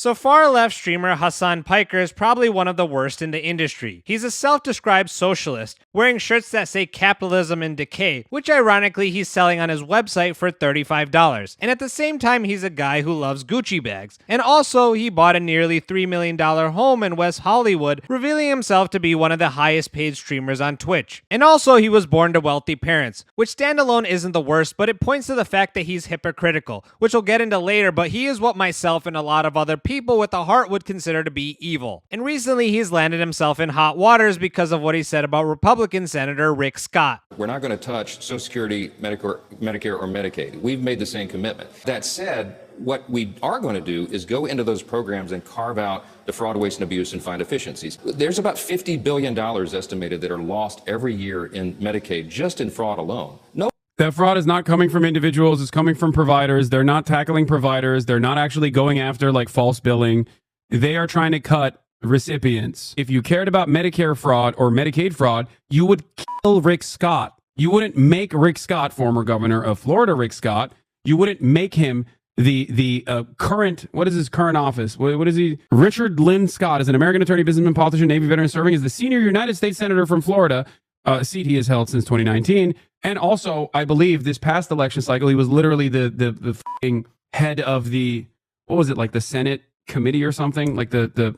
So far-left streamer Hasan Piker is probably one of the worst in the industry. He's a self-described socialist, wearing shirts that say capitalism in decay, which ironically he's selling on his website for $35. And at the same time, he's a guy who loves Gucci bags. And also, he bought a nearly $3 million home in West Hollywood, revealing himself to be one of the highest paid streamers on Twitch. And also, he was born to wealthy parents, which standalone isn't the worst, but it points to the fact that he's hypocritical, which we'll get into later, but he is what myself and a lot of other people with a heart would consider to be evil. And recently, he's landed himself in hot waters because of what he said about Republican Senator Rick Scott. We're not going to touch Social Security, Medicare, or Medicaid. We've made the same commitment. That said, what we are going to do is go into those programs and carve out the fraud, waste, and abuse and find efficiencies. There's about $50 billion estimated that are lost every year in Medicaid just in fraud alone. That fraud is not coming from individuals, it's coming from providers. They're not tackling providers. They're not actually going after like false billing. They are trying to cut recipients. If you cared about Medicare fraud or Medicaid fraud, you would kill Rick Scott. You wouldn't make Rick Scott, former governor of Florida, Rick Scott. You wouldn't make him the current, what is his current office? What is he? Richard Lynn Scott is an American attorney, businessman, politician, Navy veteran, serving as the senior United States Senator from Florida, a seat he has held since 2019. And also, I believe this past election cycle, he was literally the f***ing head of the, what was it, like the Senate committee or something? Like the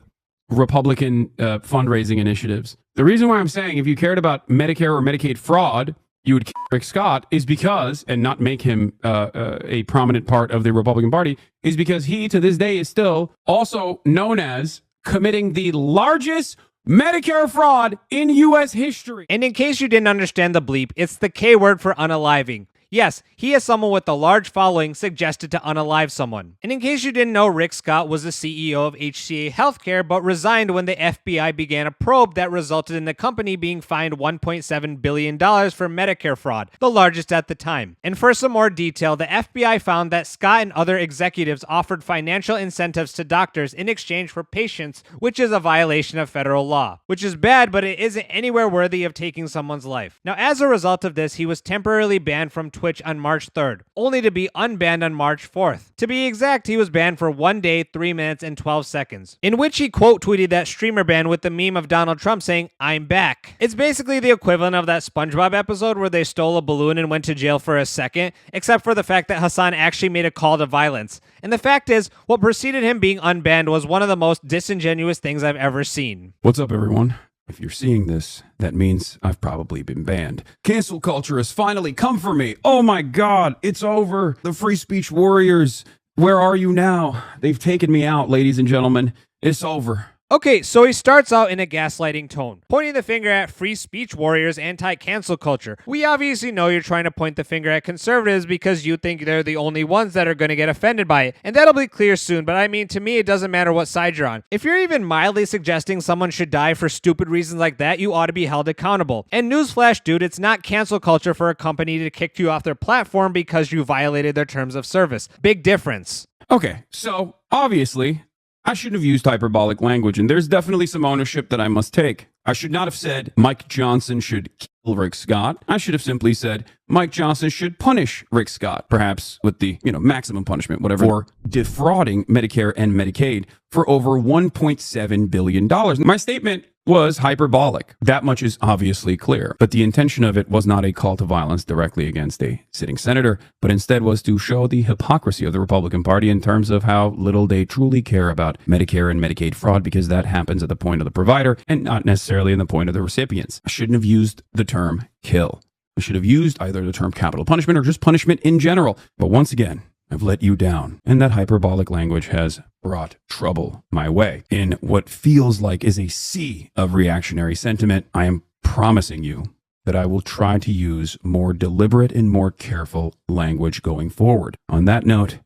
Republican fundraising initiatives. The reason why I'm saying if you cared about Medicare or Medicaid fraud, you would kill Rick Scott is because, and not make him a prominent part of the Republican Party, is because he, to this day, is still also known as committing the largest Medicare fraud in U.S. history. And in case you didn't understand the bleep, it's the K word for unaliving. Yes, he as someone with a large following suggested to unalive someone. And in case you didn't know, Rick Scott was the CEO of HCA Healthcare, but resigned when the FBI began a probe that resulted in the company being fined $1.7 billion for Medicare fraud, the largest at the time. And for some more detail, the FBI found that Scott and other executives offered financial incentives to doctors in exchange for patients, which is a violation of federal law. Which is bad, but it isn't anywhere worthy of taking someone's life. Now, as a result of this, he was temporarily banned from Twitch on March 3rd, only to be unbanned on March 4th. To be exact, he was banned for 1 day, 3 minutes, and 12 seconds, in which he quote tweeted that streamer ban with the meme of Donald Trump saying, "I'm back." It's basically the equivalent of that SpongeBob episode where they stole a balloon and went to jail for a second, except for the fact that Hasan actually made a call to violence. And the fact is, what preceded him being unbanned was one of the most disingenuous things I've ever seen. What's up, everyone? If you're seeing this, that means I've probably been banned. Cancel culture has finally come for me. Oh my God, it's over. The free speech warriors, where are you now? They've taken me out, ladies and gentlemen. It's over. Okay, so he starts out in a gaslighting tone, pointing the finger at free speech warriors, anti-cancel culture. We obviously know you're trying to point the finger at conservatives because you think they're the only ones that are going to get offended by it, and that'll be clear soon, but I mean, to me, it doesn't matter what side you're on. If you're even mildly suggesting someone should die for stupid reasons like that, you ought to be held accountable. And newsflash, dude, it's not cancel culture for a company to kick you off their platform because you violated their terms of service. Big difference. Okay, so obviously, I shouldn't have used hyperbolic language, and there's definitely some ownership that I must take. I should not have said Mike Johnson should kill Rick Scott. I should have simply said Mike Johnson should punish Rick Scott, perhaps with the, maximum punishment, whatever, for defrauding Medicare and Medicaid for over $1.7 billion. My statement was hyperbolic. That much is obviously clear. But the intention of it was not a call to violence directly against a sitting senator, but instead was to show the hypocrisy of the Republican Party in terms of how little they truly care about Medicare and Medicaid fraud, because that happens at the point of the provider and not necessarily in the point of the recipients. I shouldn't have used the term kill. I should have used either the term capital punishment or just punishment in general. But once again, I've let you down, and that hyperbolic language has brought trouble my way. In what feels like is a sea of reactionary sentiment, I am promising you that I will try to use more deliberate and more careful language going forward. On that note,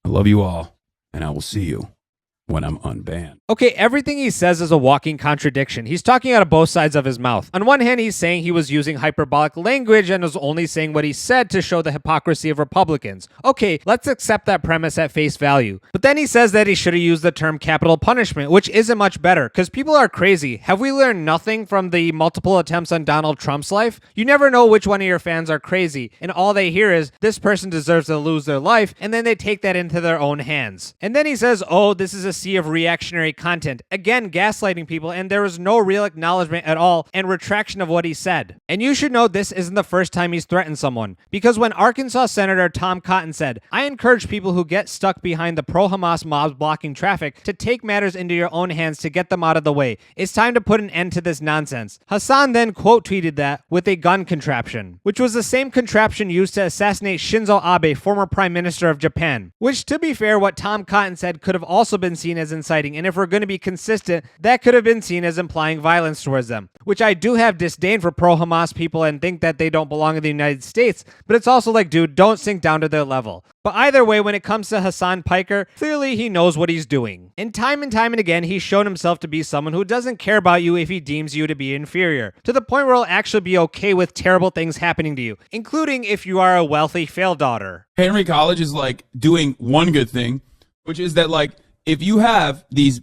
I love you all, and I will see you when I'm unbanned. Okay, everything he says is a walking contradiction. He's talking out of both sides of his mouth. On one hand, he's saying he was using hyperbolic language and was only saying what he said to show the hypocrisy of Republicans. Okay, let's accept that premise at face value. But then he says that he should have used the term capital punishment, which isn't much better, because people are crazy. Have we learned nothing from the multiple attempts on Donald Trump's life? You never know which one of your fans are crazy, and all they hear is, this person deserves to lose their life, and then they take that into their own hands. And then he says, oh, this is a sea of reactionary content, again gaslighting people, and there was no real acknowledgement at all and retraction of what he said. And you should know this isn't the first time he's threatened someone, because when Arkansas Senator Tom Cotton said, "I encourage people who get stuck behind the pro-Hamas mobs blocking traffic to take matters into your own hands to get them out of the way. It's time to put an end to this nonsense." Hasan then quote tweeted that with a gun contraption, which was the same contraption used to assassinate Shinzo Abe, former Prime Minister of Japan. Which, to be fair, what Tom Cotton said could have also been seen as inciting, and if we're going to be consistent, that could have been seen as implying violence towards them. Which I do have disdain for pro-Hamas people and think that they don't belong in the United States, but it's also like, dude, don't sink down to their level. But either way, when it comes to Hasan Piker, clearly he knows what he's doing. And time and again, he's shown himself to be someone who doesn't care about you if he deems you to be inferior, to the point where he'll actually be okay with terrible things happening to you, including if you are a wealthy fail daughter. Henry College is like doing one good thing, which is that like if you have these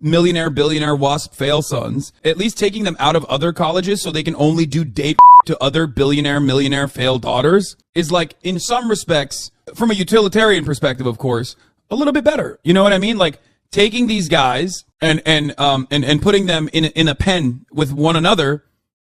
millionaire, billionaire, WASP fail sons, at least taking them out of other colleges so they can only do date to other billionaire, millionaire fail daughters is like, in some respects, from a utilitarian perspective, of course, a little bit better. You know what I mean? Like taking these guys and putting them in a pen with one another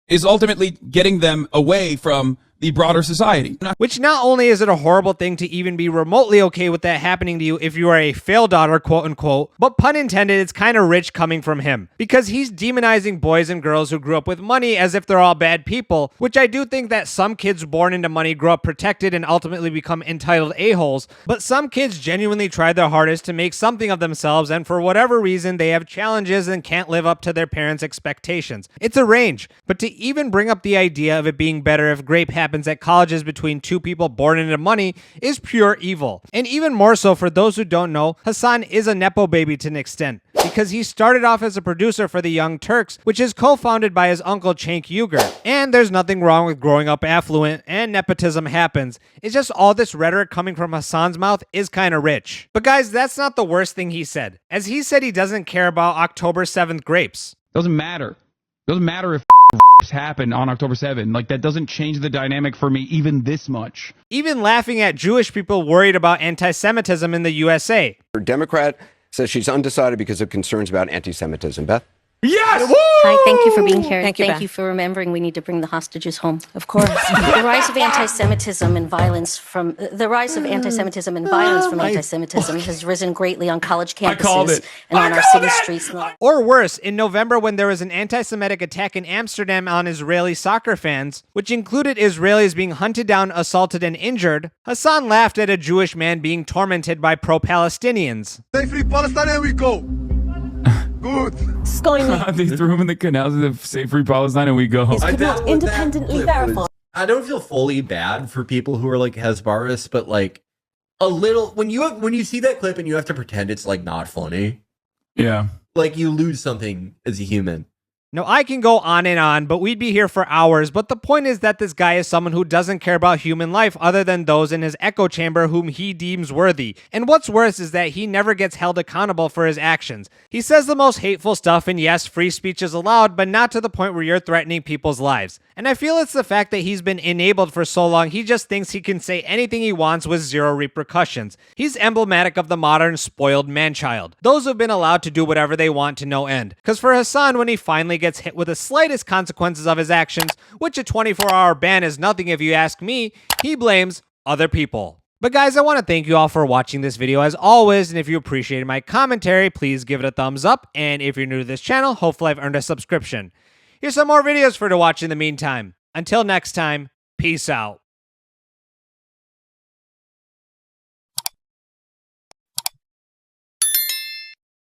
is ultimately getting them away from the broader society. Which not only is it a horrible thing to even be remotely okay with that happening to you if you are a fail daughter, quote unquote, but pun intended, it's kind of rich coming from him. Because he's demonizing boys and girls who grew up with money as if they're all bad people, which I do think that some kids born into money grow up protected and ultimately become entitled a-holes, but some kids genuinely try their hardest to make something of themselves, and for whatever reason they have challenges and can't live up to their parents' expectations. It's a range, but to even bring up the idea of it being better if grape happens at colleges between two people born into money is pure evil. And even more so for those who don't know, Hasan is a nepo baby to an extent, because he started off as a producer for the Young Turks, which is co-founded by his uncle Cenk Uygur. And there's nothing wrong with growing up affluent, and nepotism happens. It's just all this rhetoric coming from Hasan's mouth is kind of rich. But guys, that's not the worst thing he said, as he said he doesn't care about October 7th grapes. Doesn't matter. Doesn't matter if happened on October 7th. Like, that doesn't change the dynamic for me even this much. Even laughing at Jewish people worried about anti-Semitism in the USA. Her Democrat says she's undecided because of concerns about anti-Semitism. Beth? Yes! Hi, thank you for being here. Thank you, Thank Beth. you for remembering we need to bring the hostages home. Of course. The rise of anti-Semitism and violence from anti-Semitism has risen greatly on college called campuses it. and on our city streets. Or worse, in November when there was an anti-Semitic attack in Amsterdam on Israeli soccer fans, which included Israelis being hunted down, assaulted, and injured, Hasan laughed at a Jewish man being tormented by pro-Palestinians. Say free Palestine and we go. Good. They threw him in the canals of Say Free Palestine and we go. Could not independently verify. I don't feel fully bad for people who are like Hezbollah, but like a little when you see that clip and you have to pretend it's like not funny, Yeah. like you lose something as a human. Now, I can go on and on, but we'd be here for hours, but the point is that this guy is someone who doesn't care about human life other than those in his echo chamber whom he deems worthy. And what's worse is that he never gets held accountable for his actions. He says the most hateful stuff, and yes, free speech is allowed, but not to the point where you're threatening people's lives. And I feel it's the fact that he's been enabled for so long, he just thinks he can say anything he wants with zero repercussions. He's emblematic of the modern spoiled man-child. Those who've been allowed to do whatever they want to no end. Because for Hasan, when he finally gets hit with the slightest consequences of his actions, which a 24-hour ban is nothing if you ask me, he blames other people. But guys, I want to thank you all for watching this video as always, and if you appreciated my commentary, please give it a thumbs up, and if you're new to this channel, hopefully I've earned a subscription. Here's some more videos for you to watch in the meantime. Until next time, peace out.